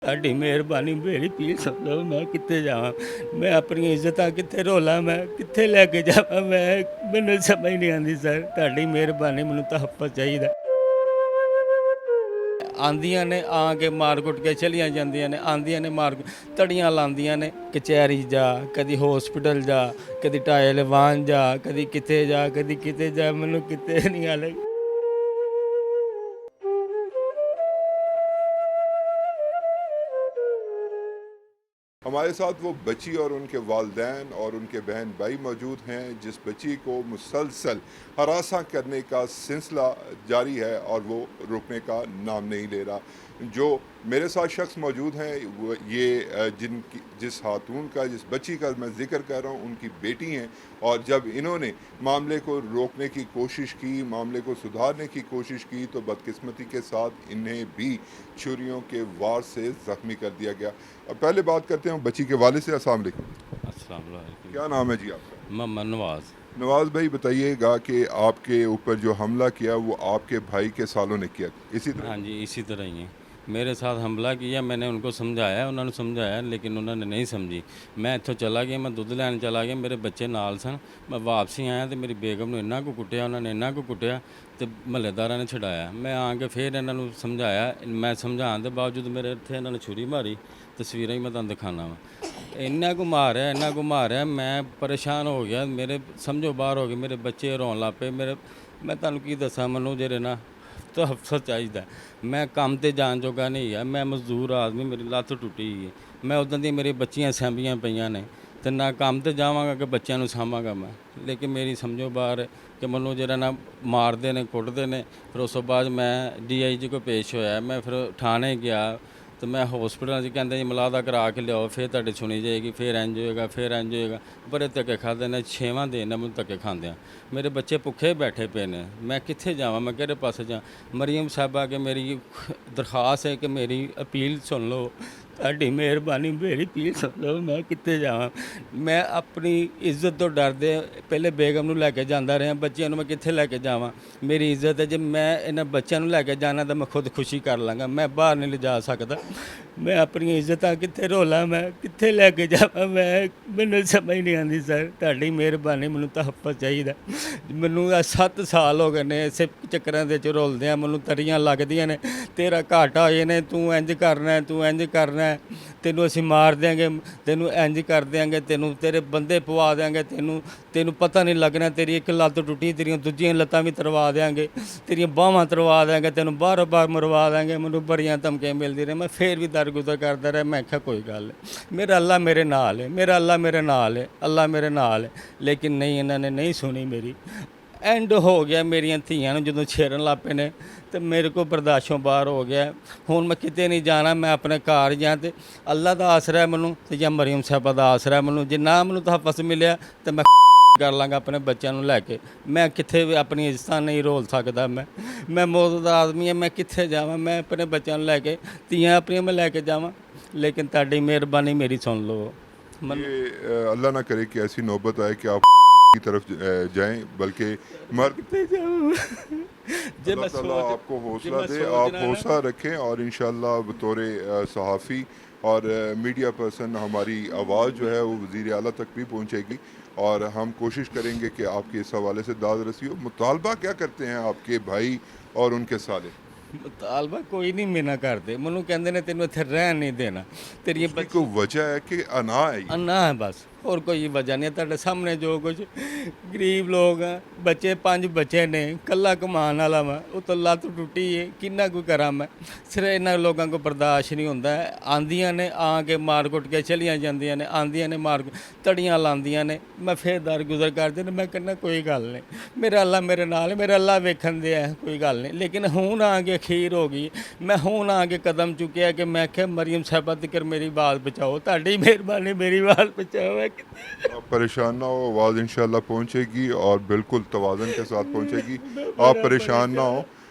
ਤੁਹਾਡੀ ਮਿਹਰਬਾਨੀ ਮੇਰੀ ਪੀਰ ਸਮਝੋ ਮੈਂ ਕਿੱਥੇ ਜਾਵਾਂ। ਮੈਂ ਆਪਣੀ ਇੱਜ਼ਤਾਂ ਕਿੱਥੇ ਰੋਲਾਂ, ਮੈਂ ਕਿੱਥੇ ਲੈ ਕੇ ਜਾਵਾਂ। ਮੈਨੂੰ ਸਮਝ ਨਹੀਂ ਆਉਂਦੀ ਸਰ। ਤੁਹਾਡੀ ਮਿਹਰਬਾਨੀ, ਮੈਨੂੰ ਤਹੱਫੁਜ਼ ਚਾਹੀਦਾ। ਆਉਂਦੀਆਂ ਨੇ ਆ ਕੇ ਮਾਰ ਕੁੱਟ ਕੇ ਚਲੀਆਂ ਜਾਂਦੀਆਂ ਨੇ, ਆਉਂਦੀਆਂ ਨੇ ਮਾਰ ਧੜੀਆਂ ਲਾਉਂਦੀਆਂ ਨੇ। ਕਚਹਿਰੀ ਜਾ, ਕਦੀ ਹੌਸਪੀਟਲ ਜਾ, ਕਦੀ ਢਾਏ ਲਵਾਨ ਜਾ, ਕਦੀ ਕਿਤੇ ਜਾ, ਕਦੀ ਕਿਤੇ ਜਾ, ਮੈਨੂੰ ਕਿਤੇ ਨਹੀਂ ਹਾਲੇ। हमारे साथ वो बच्ची और उनके वालदैन और उनके बहन भाई मौजूद हैं जिस बच्ची को मुसलसल हरासा करने का सिलसिला जारी है और वो रुकने का नाम नहीं ले रहा। जो मेरे साथ शख्स मौजूद हैं वो ये जिस खातून का, जिस बच्ची का मैं ज़िक्र कर रहा हूँ, उनकी बेटी हैं। और जब इन्होंने मामले को रोकने की कोशिश की, मामले को सुधारने की कोशिश की, तो बदकिस्मती के साथ इन्हें भी छुरियों के वार से ज़ख्मी कर दिया गया। अब पहले बात करते हैं बच्ची के वालिद से। अस्सलाम वालेकुम। अस्सलाम वालेकुम। क्या नाम है जी आपका? मोहम्मद नवाज। नवाज़ भाई, बताइएगा कि आपके ऊपर जो हमला किया वो आपके भाई के सालों ने किया, इसी तरह? हाँ जी, इसी तरह ही है। मेरे साथ हमला किया, मैंने उनको समझाया, उन्होंने समझाया, लेकिन उन्होंने नहीं समझी। मैं इत्थों चला गया, मैं दुੱਧ ਲੈਣ चला गया, मेरे बच्चे नाल सन। मैं वापसी आया तो मेरी बेगम ਨੂੰ ਇੰਨਾ ਕੁ ਕੁੱਟਿਆ, ਉਹਨਾਂ ਨੇ ਇੰਨਾ ਕੁ ਕੁੱਟਿਆ ਤੇ ਮਹੱਲੇਦਾਰਾਂ ਨੇ ਛਡਾਇਆ। ਮੈਂ ਆ ਕੇ ਫਿਰ ਇਹਨਾਂ ਨੂੰ ਸਮਝਾਇਆ। ਮੈਂ ਸਮਝਾਉਣ ਦੇ ਬਾਵਜੂਦ ਮੇਰੇ ਇੱਥੇ ਇਹਨਾਂ ਨੇ ਛੁਰੀ ਮਾਰੀ। ਤਸਵੀਰਾਂ ਹੀ ਮੈਂ ਤੁਹਾਨੂੰ ਦਿਖਾਉਣਾ ਵਾ। ਇੰਨਾ ਕੁ ਮਾਰਿਆ, ਇੰਨਾ ਕੁ ਮਾਰਿਆ, ਮੈਂ ਪਰੇਸ਼ਾਨ ਹੋ ਗਿਆ। ਮੇਰੇ ਸਮਝੋ ਬਾਹਰ ਹੋ ਗਏ, ਮੇਰੇ ਬੱਚੇ ਰੋਣ ਲੱਗ ਪਏ। ਮੈਂ ਤੁਹਾਨੂੰ ਕੀ ਦੱਸਾਂ, ਮੈਨੂੰ ਜਿਹੜੇ ਨਾ ਤਹੱਫੁਜ਼ ਚਾਹੀਦਾ। ਮੈਂ ਕੰਮ ਤੇ ਜਾਣ ਜੋਗਾ ਨਹੀਂ ਹੈ, ਮੈਂ ਮਜ਼ਦੂਰ ਆਦਮੀ, ਮੇਰੀ ਲੱਤ ਟੁੱਟੀ ਹੈ। ਮੈਂ ਉੱਦਾਂ ਦੀ ਮੇਰੀ ਬੱਚੀਆਂ ਸਾਂਭੀਆਂ ਪਈਆਂ ਨੇ ਤੇ ਨਾ ਕੰਮ ਤੇ ਜਾਵਾਂਗਾ ਕਿ ਬੱਚਿਆਂ ਨੂੰ ਸਾਂਭਾਂਗਾ ਮੈਂ। ਲੇਕਿਨ ਮੇਰੀ ਸਮਝੋ ਬਾਹਰ ਕਿ ਮੈਨੂੰ ਜਿਹੜਾ ਨਾ ਮਾਰਦੇ ਨੇ, ਕੁੱਟਦੇ ਨੇ। ਫਿਰ ਉਸ ਤੋਂ ਬਾਅਦ ਮੈਂ DIG ਕੋਲ ਪੇਸ਼ ਹੋਇਆ। ਮੈਂ ਫਿਰ ਥਾਣੇ ਗਿਆ ਤੇ ਮੈਂ ਹੌਸਪੀਟਲ 'ਚ ਕਹਿੰਦੇ ਜੀ ਮੁਲਾਜ਼ਾ ਕਰਾ ਕੇ ਲਿਆਓ, ਫਿਰ ਤੁਹਾਡੀ ਸੁਣੀ ਜਾਏਗੀ, ਫਿਰ ਇੰਝ ਹੋਏਗਾ, ਫਿਰ ਇੰਝ ਹੋਏਗਾ। ਬੜੇ ਧੱਕੇ ਖਾਦੇ ਨੇ, 6ਵਾਂ ਦਿਨ ਨੇ ਮੈਨੂੰ ਧੱਕੇ ਖਾਂਦਿਆਂ। ਮੇਰੇ ਬੱਚੇ ਭੁੱਖੇ ਬੈਠੇ ਪਏ ਨੇ, ਮੈਂ ਕਿੱਥੇ ਜਾਵਾਂ, ਮੈਂ ਕਿਹੜੇ ਪਾਸੇ ਜਾ। ਮਰੀਮ ਸਾਹਿਬਾ ਕਿ ਮੇਰੀ ਦਰਖਾਸਤ ਹੈ ਕਿ ਮੇਰੀ ਅਪੀਲ ਸੁਣ ਲਓ। ਤੁਹਾਡੀ ਮਿਹਰਬਾਨੀ ਮੇਰੀ ਅਪੀਲ ਸੁਣ ਲਓ, ਮੈਂ ਕਿੱਥੇ ਜਾਵਾਂ। ਮੈਂ ਆਪਣੀ ਇੱਜ਼ਤ ਤੋਂ ਡਰਦੇ ਪਹਿਲੇ ਬੇਗਮ ਨੂੰ ਲੈ ਕੇ ਜਾਂਦਾ ਰਿਹਾ, ਬੱਚਿਆਂ ਨੂੰ ਮੈਂ ਕਿੱਥੇ ਲੈ ਕੇ ਜਾਵਾਂ। ਮੇਰੀ ਇੱਜ਼ਤ ਹੈ, ਜੇ ਮੈਂ ਇਹਨਾਂ ਬੱਚਿਆਂ ਨੂੰ ਲੈ ਕੇ ਜਾਣਾ ਤਾਂ ਮੈਂ ਖੁਦ ਖੁਸ਼ੀ ਕਰ ਲਾਂਗਾ, ਮੈਂ ਬਾਹਰ ਨਹੀਂ ਲਿਜਾ ਸਕਦਾ। ਮੈਂ ਆਪਣੀਆਂ ਇੱਜ਼ਤਾਂ ਕਿੱਥੇ ਰੋਲਾਂ, ਮੈਂ ਕਿੱਥੇ ਲੈ ਕੇ ਜਾਵਾਂ। ਮੈਨੂੰ ਸਮਝ ਨਹੀਂ ਆਉਂਦੀ ਸਰ। ਤੁਹਾਡੀ ਮਿਹਰਬਾਨੀ, ਮੈਨੂੰ ਤਹੱਫੁਜ਼ ਚਾਹੀਦਾ। ਮੈਨੂੰ 7 ਸਾਲ ਹੋ ਗਏ ਨੇ ਇਸੇ ਚੱਕਰਾਂ ਦੇ 'ਚ ਰੁਲਦਿਆਂ। ਮੈਨੂੰ ਤਰੀਆਂ ਲੱਗਦੀਆਂ ਨੇ, ਤੇਰਾ ਘਾਟਾ ਹੋਏ ਨੇ, ਤੂੰ ਇੰਝ ਕਰਨਾ, ਤੂੰ ਇੰਝ ਕਰਨਾ, ਤੈਨੂੰ ਅਸੀਂ ਮਾਰ ਦਿਆਂਗੇ, ਤੈਨੂੰ ਇੰਝ ਕਰ ਦਿਆਂਗੇ, ਤੈਨੂੰ ਤੇਰੇ ਬੰਦੇ ਪਵਾ ਦਿਆਂਗੇ, ਤੈਨੂੰ ਪਤਾ ਨਹੀਂ ਲੱਗਣਾ। ਤੇਰੀ ਇੱਕ ਲੱਤ ਟੁੱਟੀ, ਤੇਰੀਆਂ ਦੂਜੀਆਂ ਲੱਤਾਂ ਵੀ ਤਰਵਾ ਦਿਆਂਗੇ, ਤੇਰੀਆਂ ਬਾਹਾਂ ਤਰਵਾ ਦਿਆਂਗੇ, ਤੈਨੂੰ ਬਾਹਰੋਂ ਬਾਹਰ ਮਰਵਾ ਦਿਆਂਗੇ। ਮੈਨੂੰ ਬੜੀਆਂ ਧਮਕੀਆਂ ਮਿਲਦੀ ਰਹੇ। ਮੈਂ ਫਿਰ ਵੀ ਦਰਗੁਜ਼ਰ ਕਰਦਾ ਰਿਹਾ। ਮੈਂ ਕਿਹਾ ਕੋਈ ਗੱਲ ਨਹੀਂ, ਮੇਰਾ ਅੱਲਾ ਮੇਰੇ ਨਾਲ ਹੈ, ਮੇਰਾ ਅੱਲਾ ਮੇਰੇ ਨਾਲ ਹੈ, ਅੱਲਾ ਮੇਰੇ ਨਾਲ ਹੈ। ਲੇਕਿਨ ਨਹੀਂ, ਇਹਨਾਂ ਨੇ ਨਹੀਂ ਸੁਣੀ ਮੇਰੀ। ਐਂਡ ਹੋ ਗਿਆ ਮੇਰੀਆਂ ਧੀਆਂ ਨੂੰ ਜਦੋਂ ਛੇੜਨ ਲੱਗ ਪਏ ਨੇ ਤੇ ਮੇਰੇ ਕੋਲ ਬਰਦਾਸ਼ਤੋਂ ਬਾਹਰ ਹੋ ਗਿਆ। ਹੁਣ ਮੈਂ ਕਿਤੇ ਨਹੀਂ ਜਾਣਾ, ਮੈਂ ਆਪਣੇ ਘਰ ਜਾਂ ਤੇ ਅੱਲਾ ਦਾ ਆਸਰਾ ਹੈ ਮੈਨੂੰ, ਤੇ ਜਾਂ ਮਰੀਮ ਸਾਹਿਬਾ ਦਾ ਆਸਰਾ ਹੈ ਮੈਨੂੰ। ਜੇ ਨਾ ਮੈਨੂੰ ਤਹੱਫੁਜ਼ ਮਿਲਿਆ ਤੇ ਮੈਂ ਕਰ ਲਾਂਗਾ ਆਪਣੇ ਬੱਚਿਆਂ ਨੂੰ ਲੈ ਕੇ। ਮੈਂ ਕਿੱਥੇ ਵੀ ਆਪਣੀ ਇੱਜ਼ਤਾਂ ਨਹੀਂ ਰੋਲ ਸਕਦਾ। ਮੈਂ ਮੌਤ ਦਾ ਆਦਮੀ ਹਾਂ, ਮੈਂ ਕਿੱਥੇ ਜਾਵਾਂ। ਮੈਂ ਆਪਣੇ ਬੱਚਿਆਂ ਨੂੰ ਲੈ ਕੇ, ਧੀਆਂ ਆਪਣੀਆਂ ਮੈਂ ਲੈ ਕੇ ਜਾਵਾਂ। ਲੇਕਿਨ ਤੁਹਾਡੀ ਮਿਹਰਬਾਨੀ ਮੇਰੀ ਸੁਣ ਲਓ। ये अल्लाह ना करे कि ऐसी नौबत आए कि आप की तरफ जाएं, बल्कि मर जे मैं अल्लाह ताला आपको हौसला दे, आप हौसला रखें। और इंशाअल्लाह बतौर सहाफ़ी और मीडिया पर्सन हमारी आवाज़ जो है वो वज़ीर आला तक भी पहुँचेगी और हम कोशिश करेंगे कि आपके इस हवाले से दाद रसी हो। मुतालबा क्या करते हैं आपके भाई और उनके साले? मुतालबा कोई नहीं मेरा करते। मैनू कहते ने तेन इत्थे रहन नहीं देना, तेरी कोई वजह है कि अना है? अन्ना है बस, और कोई वजह नहीं है। ਤੁਹਾਡੇ ਸਾਹਮਣੇ ਜੋ ਕੁਝ ਗਰੀਬ ਲੋਕ ਆ, ਬੱਚੇ 5 ਬੱਚੇ ਨੇ, ਕੱਲਾ ਕਮਾਉਣ ਵਾਲਾ ਵਾ, ਉਹ ਤੋਂ ਲੱਤ ਟੁੱਟੀ ਹੈ, ਕਿੰਨਾ ਕੁ ਕਰਾਂ ਮੈਂ। ਸਿਰ ਇਹਨਾਂ ਲੋਕਾਂ ਕੋਲ ਬਰਦਾਸ਼ਤ ਨਹੀਂ ਹੁੰਦਾ। ਆਂਦੀਆਂ ਨੇ ਆ ਕੇ ਮਾਰ ਕੁੱਟ ਕੇ ਚਲੀਆਂ ਜਾਂਦੀਆਂ ਨੇ, ਆਂਦੀਆਂ ਨੇ ਮਾਰ ਧੜੀਆਂ ਲਾਉਂਦੀਆਂ ਨੇ। ਮੈਂ ਫਿਰ ਦਰਗੁਜ਼ਰ ਕਰਦੇ ਨੇ। ਮੈਂ ਕਹਿੰਦਾ ਕੋਈ ਗੱਲ ਨਹੀਂ, ਮੇਰਾ ਅੱਲਾ ਮੇਰੇ ਨਾਲ, ਮੇਰਾ ਅੱਲਾ ਵੇਖਣ ਦੇ ਹੈ, ਕੋਈ ਗੱਲ ਨਹੀਂ। ਲੇਕਿਨ ਹੁਣ ਆ ਕੇ ਅਖੀਰ ਹੋ ਗਈ। ਮੈਂ ਹੁਣ ਆ ਕੇ ਕਦਮ ਚੁੱਕਿਆ ਕਿ ਮੈਂ ਕਿਹਾ ਮਰੀਮ ਸਾਹਿਬਾ ਤੱਕ ਮੇਰੀ ਬਾਤ ਬਚਾਓ, ਤੁਹਾਡੀ ਮਿਹਰਬਾਨੀ ਮੇਰੀ ਬਾਤ बचाओ। आप परेशान ना हो, आवाज़ इंशाल्लाह पहुँचेगी और बिल्कुल तवाज़न के साथ पहुँचेगी। आप परेशान ना हो।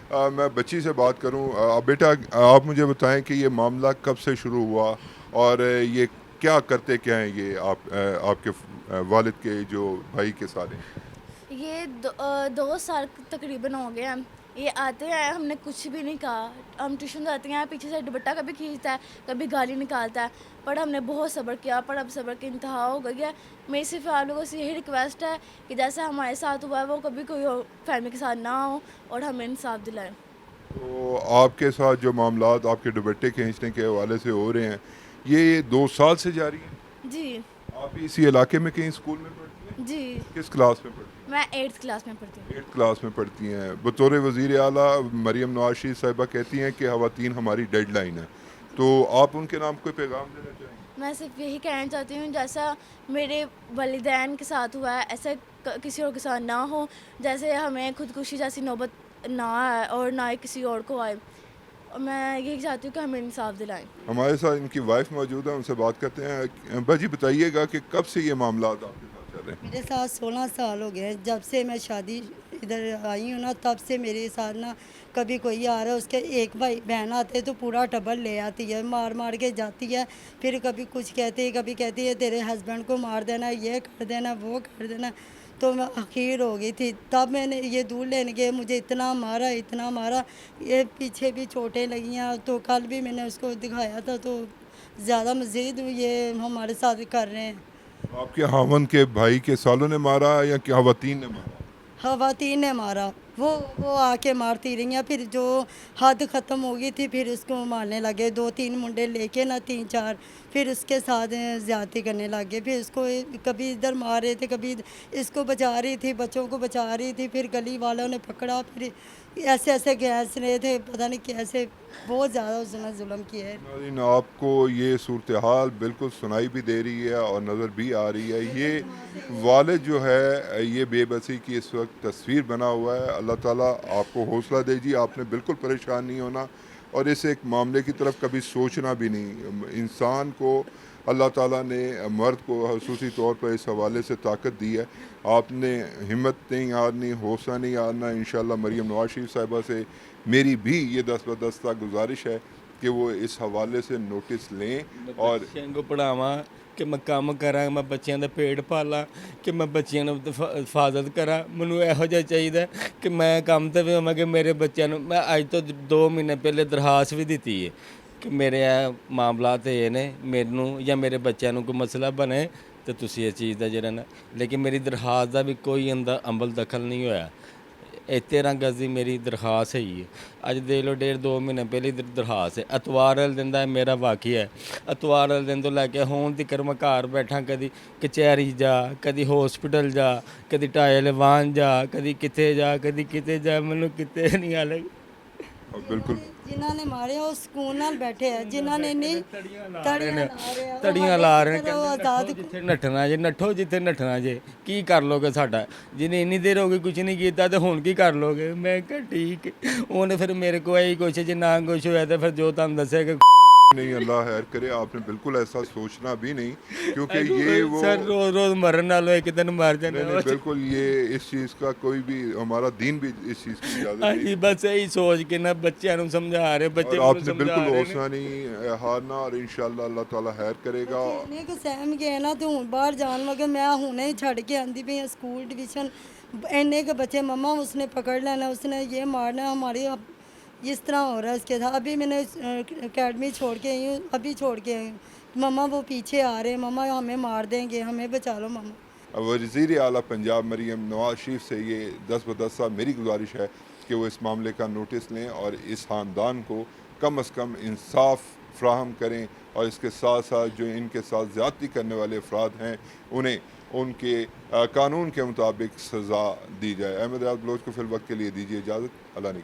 मैं बच्ची से बात करूँ। बेटा, आप मुझे बताएं कि ये मामला कब से शुरू हुआ और ये क्या करते क्या हैं ये आपके वालिद के जो भाई के साले? ये 2 साल तकरीबन हो गए हैं। ये आते हैं, हमने कुछ भी नहीं कहा, हम ट्यूशन जाते हैं, पीछे से दुपट्टा कभी खींचता है, कभी गाली निकालता है, पर हमने बहुत सब्र किया, पर अब सब्र की इंतहा हो गई है। मेरी सिर्फ आप लोगों से यही रिक्वेस्ट है कि जैसा हमारे साथ हुआ है वो कभी कोई और फैमिली के साथ ना हो और हमें इंसाफ दिलाएं। तो आपके साथ जो मामलात आपके दुपट्टे खींचने के हवाले से हो रहे हैं, ये 2 साल से जारी हैं? जी। आप भी इसी इलाके में कहीं स्कूल में पढ़ती हैं? जी। किस क्लास में पढ़ती मैं 8th क्लास में पढ़ती हूँ। हैं? 8th क्लास में पढ़ती हैं। बतौर वज़ीर आला मरीम नवाज शरीफ साहिबा कहती हैं कि ख़वातीन हमारी डेडलाइन है, तो आप उनके नाम कोई पैगाम देना चाहेंगे? मैं सिर्फ यही कहना चाहती हूँ जैसा मेरे वालिदैन के साथ हुआ है ऐसा किसी और के साथ ना हो, जैसे हमें खुदकुशी जैसी नौबत ना आए और ना ही किसी और को आए। और मैं यही चाहती हूँ कि हमें इंसाफ दिलाएं। हमारे साथ इनकी वाइफ मौजूद है, उनसे बात करते हैं। भाजी बताइएगा कि कब से ये मामलात आपके साथ चल रहे हैं? मेरे साथ 16 साल हो गए हैं। जब से मैं शादी इधर आई हूँ ना, तब से मेरे साथ ना कभी कोई आ रहा है, उसके एक भाई बहन आते हैं तो पूरा टब्बर ले आती है, मार मार के जाती है। फिर कभी कुछ कहती है, कभी कहती है तेरे हस्बैंड को मार देना, ये कर देना, वो कर देना। तो मैं आखिर हो गई थी, तब मैंने ये दूध लेने गए, मुझे इतना मारा, इतना मारा, ये पीछे भी चोटें लगी हैं। तो कल भी मैंने उसको दिखाया था, तो ज़्यादा मज़ीद ये हमारे साथ कर रहे हैं। आपके हावन के भाई के सालों ने मारा या कि ख़वातीन ने मारा? ख़वातीन ने मारा। वो आके मारती रही हैं, फिर जो हद ख़त्म हो गई थी फिर उसको मारने लगे। 2-3 मुंडे लेके ना 3-4, फिर उसके साथ ज़्यादती करने लगे। फिर उसको कभी इधर मार रहे थे, कभी इसको बचा रही थी, बच्चों को बचा रही थी, फिर गली वालों ने पकड़ा, फिर ऐसे ऐसे गैस रहे थे, पता नहीं कैसे, बहुत ज़्यादा उसने जुल्म किया है। नाज़रीन, आपको ये सूरत हाल बिल्कुल सुनाई भी दे रही है और नज़र भी आ रही है। ये वालिद जो है ये बेबसी की इस वक्त तस्वीर बना हुआ है। अल्लाह ताला आपको हौसला दे जी, आपने बिल्कुल परेशान नहीं होना और इस एक मामले की तरफ कभी सोचना भी नहीं। इंसान को अल्लाह ताला ने, मर्द को ख़ुसूसी तौर पर इस हवाले से ताकत दी है। आपने हिम्मत नहीं हारनी, हौसला नहीं हारना। इंशाअल्लाह मरीम नवाज शरीफ साहिबा से मेरी भी ये दस्तबदस्ता गुजारिश है कि वो इस हवाले से नोटिस लें और ਬੱਚਿਆਂ ਨੂੰ ਪੜਾਵਾਂ ਕਿ ਮੈਂ ਕੰਮ ਕਰਾਂ, ਮੈਂ ਬੱਚਿਆਂ ਦਾ ਪੇਟ ਪਾਲਾਂ, ਕਿ ਮੈਂ ਬੱਚਿਆਂ ਨੂੰ ਹਿਫਾਜ਼ਤ ਕਰਾਂ। ਮੈਨੂੰ ਇਹੋ ਜਿਹਾ ਚਾਹੀਦਾ ਕਿ ਮੈਂ ਕੰਮ ਤੇ ਵੀ ਹੋਵਾਂ ਕਿ ਮੇਰੇ ਬੱਚਿਆਂ ਨੂੰ ਮੈਂ ਅੱਜ ਤੋਂ 2 ਮਹੀਨੇ ਪਹਿਲੇ ਦਰਖਾਸਤ ਵੀ ਦਿੱਤੀ ਹੈ ਕਿ ਮੇਰੇ ਇਹ ਮਾਮਲਾਤ ਇਹ ਨੇ, ਮੈਨੂੰ ਜਾਂ ਮੇਰੇ ਬੱਚਿਆਂ ਨੂੰ ਕੋਈ ਮਸਲਾ ਬਣੇ ਤਾਂ ਤੁਸੀਂ ਇਸ ਚੀਜ਼ ਦਾ ਜਿਹੜਾ ਨਾ, ਲੇਕਿਨ ਮੇਰੀ ਦਰਖਾਸਤ ਦਾ ਵੀ ਕੋਈ ਅਮਲ ਦਖਲ ਨਹੀਂ ਹੋਇਆ। ਇਹ 13 ਗਜ਼ ਦੀ ਮੇਰੀ ਦਰਖਾਸਤ ਹੈਗੀ ਹੈ। ਅੱਜ ਦੇਖ ਲਓ 1.5-2 ਮਹੀਨੇ ਪਹਿਲੀ ਦਰਖਾਸਤ ਹੈ। ਐਤਵਾਰ ਵਾਲੇ ਦਿਨ ਦਾ ਇਹ ਮੇਰਾ ਵਾਕਿਆ ਹੈ। ਐਤਵਾਰ ਵਾਲੇ ਦਿਨ ਤੋਂ ਲੈ ਕੇ ਹੁਣ ਤੱਕ ਮੈਂ ਘਰ ਬੈਠਾ, ਕਦੀ ਕਚਹਿਰੀ ਜਾ, ਕਦੀ ਹਸਪੀਟਲ ਜਾ, ਕਦੀ ਢਾਏ ਲਵਾਨ ਜਾ, ਕਦੀ ਕਿਤੇ ਜਾ, ਕਦੀ ਕਿਤੇ ਜਾ, ਮੈਨੂੰ ਕਿਤੇ ਨਹੀਂ ਹਾਲੇ बिल्कुल ਜਿਨ੍ਹਾਂ ਨੇ ਮਾਰਿਆ ਉਹ ਸਕੂਨ ਨਾਲ ਬੈਠੇ ਆ, ਜਿਨ੍ਹਾਂ ਨੇ ਨਹੀਂ ਤੜੀਆਂ ਲਾ ਤੜੀਆਂ ਰਹੇ ਨੇ, ਲਾ ਰਹੇ ਆ, ਉਹ ਤੜੀਆਂ ਸਾਡੇ ਲਾ ਰਹੇ ਨੇ, ਇੱਧਰ ਉਹ ਕਹਿੰਦੇ ਆਜ਼ਾਦ ਨੱਠੋ ਜਿੱਥੇ ਨੱਠਣਾ ਜੇ, ਨੱਠੋ ਜਿੱਥੇ ਨੱਠਣਾ ਜੇ, ਕੀ ਕਰ ਲੋਗੇ ਸਾਡਾ? ਜਿਹਨੇ ਇੰਨੀ ਦੇਰ ਹੋ ਗਈ ਕੁਝ ਨਹੀਂ ਕੀਤਾ ਤੇ ਹੁਣ ਕੀ ਕਰ ਲੋਗੇ? ਮੈਂ ਕਿਹਾ ਠੀਕ ਹੈ। ਉਹਨੇ ਫਿਰ ਮੇਰੇ ਕੋਲ ਇਹੀ ਕੁਛ, ਜੇ ਨਾ ਕੁਛ ਹੋਇਆ ਤਾਂ ਫਿਰ ਜੋ ਤੁਹਾਨੂੰ ਦੱਸਿਆ ਕਿ नहीं, अल्लाह खैर करे। आपने बिल्कुल ऐसा सोचना भी नहीं, क्योंकि ये वो सर रोज रोज मरन नालों एक दिन मर नहीं, जाने। नहीं, बिल्कुल ये इस चीज़ का कोई भी, हमारा दीन भी इस चीज़ की इजाज़त नहीं। ਹਾਂਜੀ ਬਸ ਇਹੀ ਸੋਚ ਕੇ ਨਾ ਬੱਚਿਆਂ ਨੂੰ ਸਮਝਾ ਰਹੇ, ਬੱਚੇ और ਮੈਨੂੰ आपने ਸਮਝਾ बिल्कुल ਰਹੇ ਨੇ। हौसला नहीं हारना और इंशाअल्लाह अल्लाह ताला खैर करेगा। ਇੰਨੇ ਕੁ ਸਹਿਮ ਗਏ ਨਾ ਤੇ ਹੁਣ ਬਾਹਰ ਜਾਣ ਲੱਗੇ। ਮੈਂ ਹੁਣੇ ਹੀ ਛੱਡ ਕੇ ਆਂਦੀ ਪਈ ਹਾਂ ਸਕੂਲ ਟਿਊਸ਼ਨ। ਇੰਨੇ के बच्चे मम्मा उसने पकड़ लेना, उसने ये मारना, हमारी अब इस तरह हो रहा है इसके साथ। अभी मैंने एकेडमी छोड़ के आई हूँ, अभी छोड़ के आई हूँ। मम्मा वो पीछे आ रहे हैं, मम्मा हमें मार देंगे, हमें बचा लो मम्मा। वज़ीर आला पंजाब मरीम नवाज शरीफ से ये दस बदस्ता मेरी गुजारिश है कि वो इस मामले का नोटिस लें और इस ख़ानदान को कम अज़ कम इंसाफ फ्राहम करें और इसके साथ साथ जो इनके साथ ज़्यादती करने वाले अफराद हैं उन्हें उनके कानून के मुताबिक सज़ा दी जाए। अहमद बलोच को फ़िल वक्त के लिए दीजिए इजाज़त। अल्लाह ने